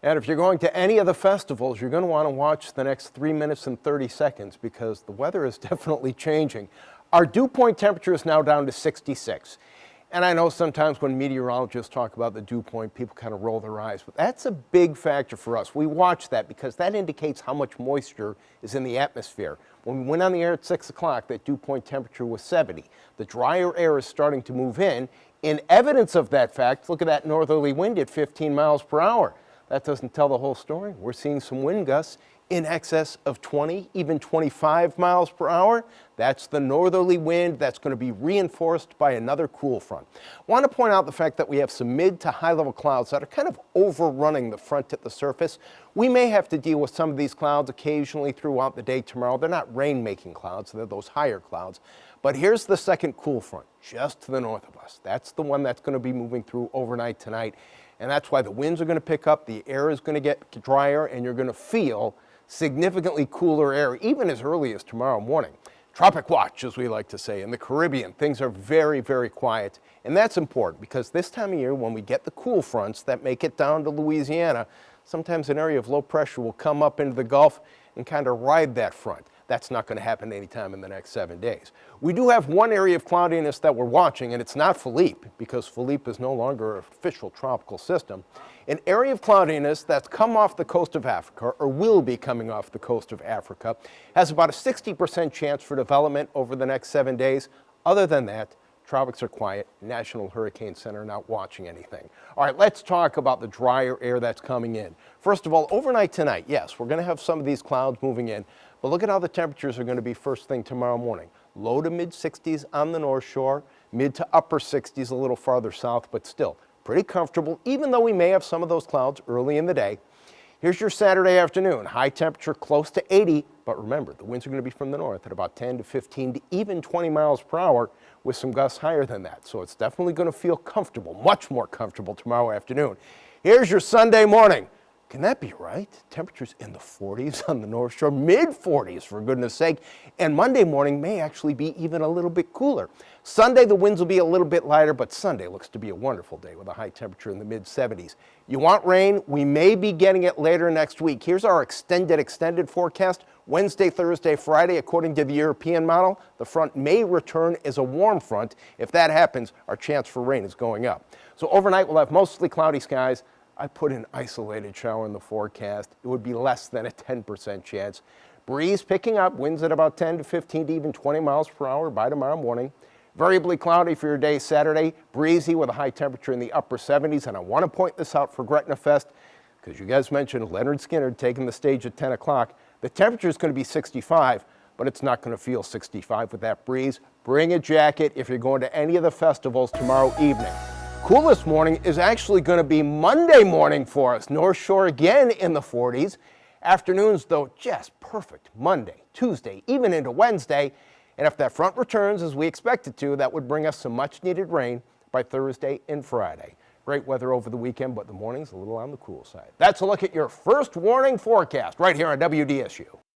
And if you're going to any of the festivals, you're going to want to watch the next 3 minutes and 30 seconds because the weather is definitely changing. Our dew point temperature is now down to 66. And I know sometimes when meteorologists talk about the dew point, people kind of roll their eyes, but that's a big factor for us. We watch that because that indicates how much moisture is in the atmosphere. When we went on the air at 6 o'clock, that dew point temperature was 70. The drier air is starting to move in. In evidence of that fact, look at that northerly wind at 15 miles per hour. That doesn't tell the whole story. We're seeing some wind gusts in excess of 20, even 25 miles per hour. That's the northerly wind that's going to be reinforced by another cool front. I want to point out the fact that we have some mid to high level clouds that are kind of overrunning the front at the surface. We may have to deal with some of these clouds occasionally throughout the day tomorrow. They're not rain-making clouds, they're those higher clouds. But here's the second cool front just to the north of us. That's the one that's going to be moving through overnight tonight. And that's why the winds are going to pick up, the air is going to get drier, and you're going to feel significantly cooler air even as early as tomorrow morning. Tropic watch, as we like to say, in the Caribbean. Things are very, very quiet. And that's important because this time of year, when we get the cool fronts that make it down to Louisiana, sometimes an area of low pressure will come up into the Gulf and kind of ride that front. That's not going to happen anytime in the next 7 days. We do have one area of cloudiness that we're watching, and it's not Philippe, because Philippe is no longer an official tropical system. An area of cloudiness that's come off the coast of Africa, or will be coming off the coast of Africa, has about a 60% chance for development over the next 7 days. Other than that, tropics are quiet. National Hurricane Center not watching anything. All right, let's talk about the drier air that's coming in. First of all, overnight tonight, yes, we're going to have some of these clouds moving in, but look at how the temperatures are going to be first thing tomorrow morning. Low to mid 60s on the North Shore, mid to upper 60s a little farther south, but still pretty comfortable, even though we may have some of those clouds early in the day. Here's your Saturday afternoon. High temperature close to 80, but remember, the winds are going to be from the north at about 10 to 15 to even 20 miles per hour with some gusts higher than that. So it's definitely going to feel comfortable, much more comfortable tomorrow afternoon. Here's your Sunday morning. Can that be right? Temperatures in the 40s on the North Shore, mid 40s for goodness sake. And Monday morning may actually be even a little bit cooler. Sunday, the winds will be a little bit lighter, but Sunday looks to be a wonderful day with a high temperature in the mid 70s. You want rain? We may be getting it later next week. Here's our extended forecast. Wednesday, Thursday, Friday, according to the European model, the front may return as a warm front. If that happens, our chance for rain is going up. So overnight, we'll have mostly cloudy skies. I put an isolated shower in the forecast. It would be less than a 10% chance. Breeze picking up, winds at about 10 to 15 to even 20 miles per hour by tomorrow morning. Variably cloudy for your day Saturday, breezy with a high temperature in the upper 70s. And I want to point this out for Gretna Fest because you guys mentioned Leonard Skinner taking the stage at 10 o'clock. The temperature is going to be 65, but it's not going to feel 65 with that breeze. Bring a jacket if you're going to any of the festivals tomorrow evening. Coolest morning is actually going to be Monday morning for us. North Shore again in the 40s. Afternoons, though, just perfect. Monday, Tuesday, even into Wednesday. And if that front returns as we expect it to, that would bring us some much-needed rain by Thursday and Friday. Great weather over the weekend, but the morning's a little on the cool side. That's a look at your first warning forecast right here on WDSU.